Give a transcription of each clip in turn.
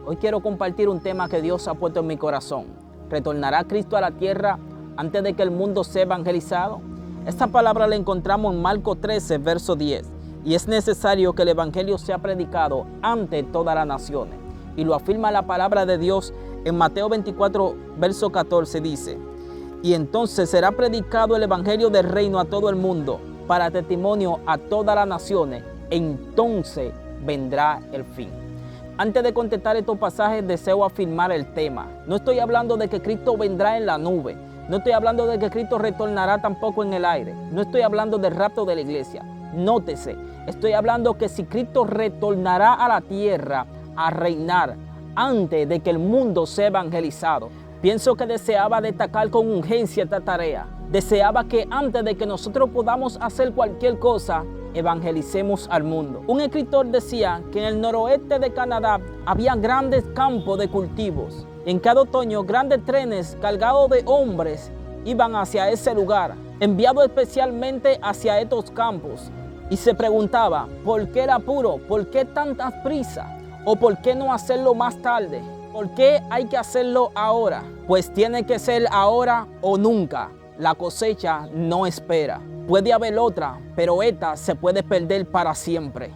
Hoy quiero compartir un tema que Dios ha puesto en mi corazón. ¿Retornará Cristo a la tierra antes de que el mundo sea evangelizado? Esta palabra la encontramos en Marcos 13, verso 10. Y es necesario que el evangelio sea predicado ante todas las naciones. Y lo afirma la palabra de Dios en Mateo 24, verso 14, dice: y entonces será predicado el evangelio del reino a todo el mundo, para testimonio a todas las naciones. Entonces vendrá el fin. Antes de contestar estos pasajes, deseo afirmar el tema. No estoy hablando de que Cristo vendrá en la nube. No estoy hablando de que Cristo retornará tampoco en el aire. No estoy hablando del rapto de la iglesia. Nótese, estoy hablando que si Cristo retornará a la tierra a reinar antes de que el mundo sea evangelizado. Pienso que deseaba destacar con urgencia esta tarea. Deseaba que antes de que nosotros podamos hacer cualquier cosa, evangelicemos al mundo. Un escritor decía que en el noroeste de Canadá había grandes campos de cultivos. En cada otoño, grandes trenes cargados de hombres iban hacia ese lugar, enviados especialmente hacia estos campos. Y se preguntaba, ¿por qué el apuro? ¿Por qué tantas prisas? ¿O por qué no hacerlo más tarde? ¿Por qué hay que hacerlo ahora? Pues tiene que ser ahora o nunca. La cosecha no espera. Puede haber otra, pero esta se puede perder para siempre.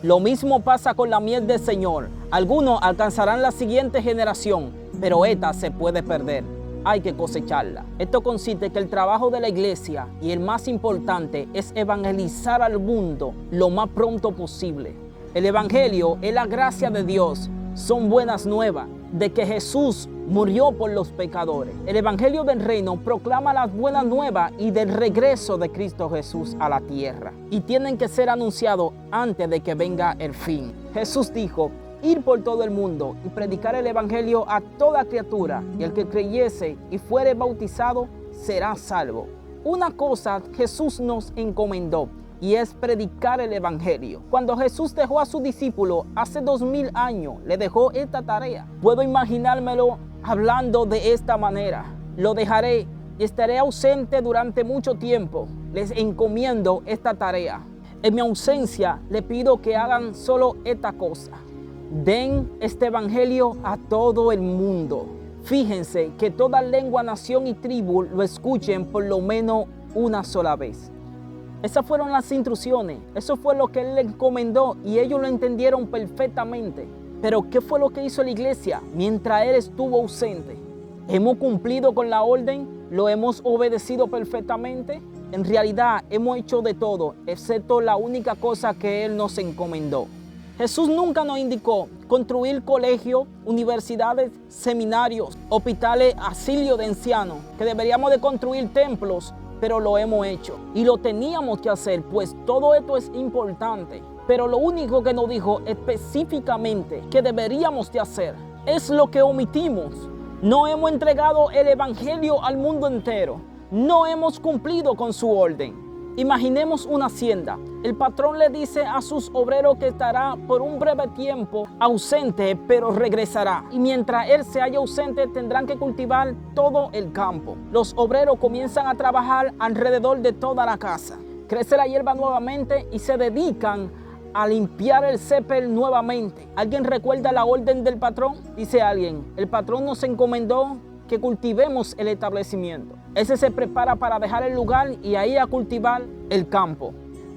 Lo mismo pasa con la miel del Señor. Algunos alcanzarán la siguiente generación, pero esta se puede perder. Hay que cosecharla. Esto consiste en que el trabajo de la iglesia y el más importante es evangelizar al mundo lo más pronto posible. El evangelio es la gracia de Dios. Son buenas nuevas de que Jesús murió por los pecadores. El evangelio del reino proclama las buenas nuevas y del regreso de Cristo Jesús a la tierra. Y tienen que ser anunciados antes de que venga el fin. Jesús dijo: ir por todo el mundo y predicar el evangelio a toda criatura, y el que creyese y fuere bautizado será salvo. Una cosa Jesús nos encomendó, y es predicar el evangelio. Cuando Jesús dejó a sus discípulos hace 2000 años, le dejó esta tarea. Puedo imaginármelo hablando de esta manera: lo dejaré y estaré ausente durante mucho tiempo. Les encomiendo esta tarea. En mi ausencia, le pido que hagan solo esta cosa: den este evangelio a todo el mundo. Fíjense que toda lengua, nación y tribu lo escuchen por lo menos una sola vez. Esas fueron las instrucciones. Eso fue lo que Él les encomendó y ellos lo entendieron perfectamente. Pero ¿qué fue lo que hizo la iglesia mientras Él estuvo ausente? ¿Hemos cumplido con la orden? ¿Lo hemos obedecido perfectamente? En realidad hemos hecho de todo, excepto la única cosa que Él nos encomendó. Jesús nunca nos indicó construir colegios, universidades, seminarios, hospitales, asilios de ancianos, que deberíamos de construir templos, pero lo hemos hecho. Y lo teníamos que hacer, pues todo esto es importante. Pero lo único que nos dijo específicamente que deberíamos de hacer es lo que omitimos. No hemos entregado el evangelio al mundo entero. No hemos cumplido con su orden. Imaginemos una hacienda. El patrón le dice a sus obreros que estará por un breve tiempo ausente, pero regresará. Y mientras él se haya ausente, tendrán que cultivar todo el campo. Los obreros comienzan a trabajar alrededor de toda la casa. Crece la hierba nuevamente y se dedican a limpiar el césped nuevamente. ¿Alguien recuerda la orden del patrón? Dice alguien: el patrón nos encomendó que cultivemos el establecimiento. Ese se prepara para dejar el lugar y ahí a cultivar el campo.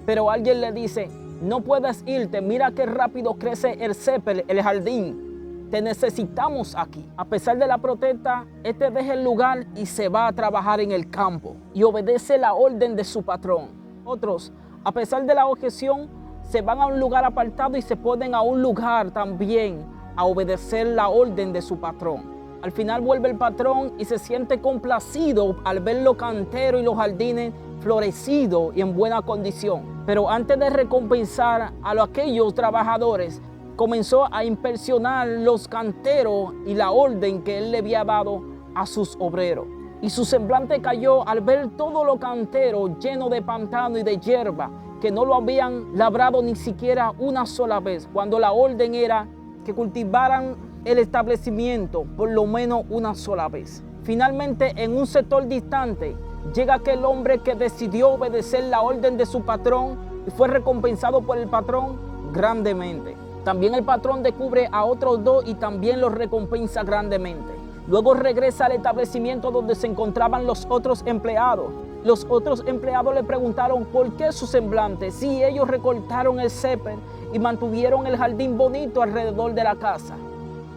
Pero alguien le dice: no puedes irte, mira qué rápido crece el césped, el jardín. Te necesitamos aquí. A pesar de la protesta, este deja el lugar y se va a trabajar en el campo y obedece la orden de su patrón. Otros, a pesar de la objeción, se van a un lugar apartado y se ponen a un lugar también a obedecer la orden de su patrón. Al final vuelve el patrón y se siente complacido al ver los canteros y los jardines florecidos y en buena condición. Pero antes de recompensar a aquellos trabajadores, comenzó a inspeccionar los canteros y la orden que él le había dado a sus obreros. Y su semblante cayó al ver todos los canteros llenos de pantano y de hierba, que no lo habían labrado ni siquiera una sola vez, cuando la orden era que cultivaran el establecimiento por lo menos una sola vez. Finalmente, en un sector distante, llega aquel hombre que decidió obedecer la orden de su patrón y fue recompensado por el patrón grandemente. También el patrón descubre a otros dos y también los recompensa grandemente. Luego regresa al establecimiento donde se encontraban los otros empleados. Los otros empleados le preguntaron por qué su semblante, si ellos recortaron el césped y mantuvieron el jardín bonito alrededor de la casa.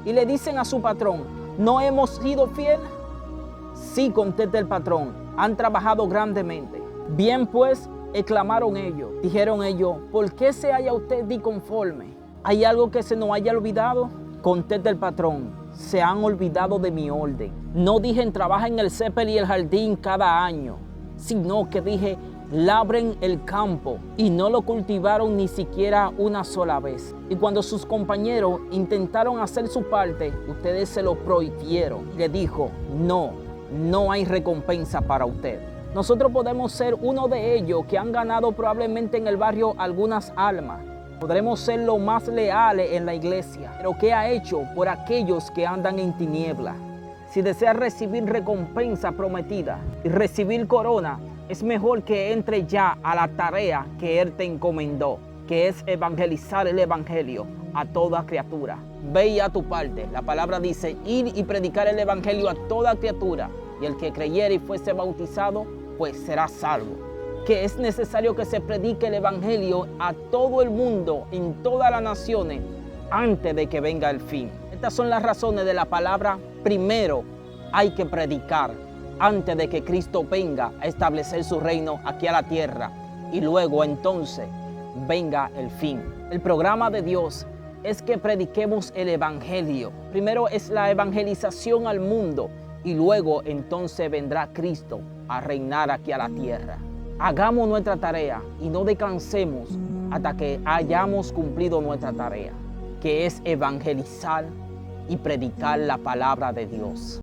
Y le dicen a su patrón, ¿no hemos sido fieles? Sí, contesta el patrón, han trabajado grandemente. Bien pues, exclamaron ellos, dijeron ellos, ¿por qué se halla usted disconforme? ¿Hay algo que se nos haya olvidado? Contesta el patrón, se han olvidado de mi orden. No dije trabajen en el césped y el jardín cada año, sino que dije, labren el campo, y no lo cultivaron ni siquiera una sola vez. Y cuando sus compañeros intentaron hacer su parte, ustedes se lo prohibieron. Le dijo, no hay recompensa para usted. Nosotros podemos ser uno de ellos que han ganado probablemente en el barrio algunas almas. Podremos ser los más leales en la iglesia. Pero ¿qué ha hecho por aquellos que andan en tinieblas? Si desea recibir recompensa prometida y recibir corona, es mejor que entre ya a la tarea que Él te encomendó, que es evangelizar el evangelio a toda criatura. Ve y a tu parte. La palabra dice, ir y predicar el evangelio a toda criatura, y el que creyere y fuese bautizado, pues será salvo. Que es necesario que se predique el evangelio a todo el mundo, en todas las naciones, antes de que venga el fin. Estas son las razones de la palabra, primero hay que predicar, antes de que Cristo venga a establecer su reino aquí a la tierra, y luego entonces venga el fin. El programa de Dios es que prediquemos el evangelio. Primero es la evangelización al mundo, y luego entonces vendrá Cristo a reinar aquí a la tierra. Hagamos nuestra tarea y no descansemos hasta que hayamos cumplido nuestra tarea, que es evangelizar y predicar la palabra de Dios.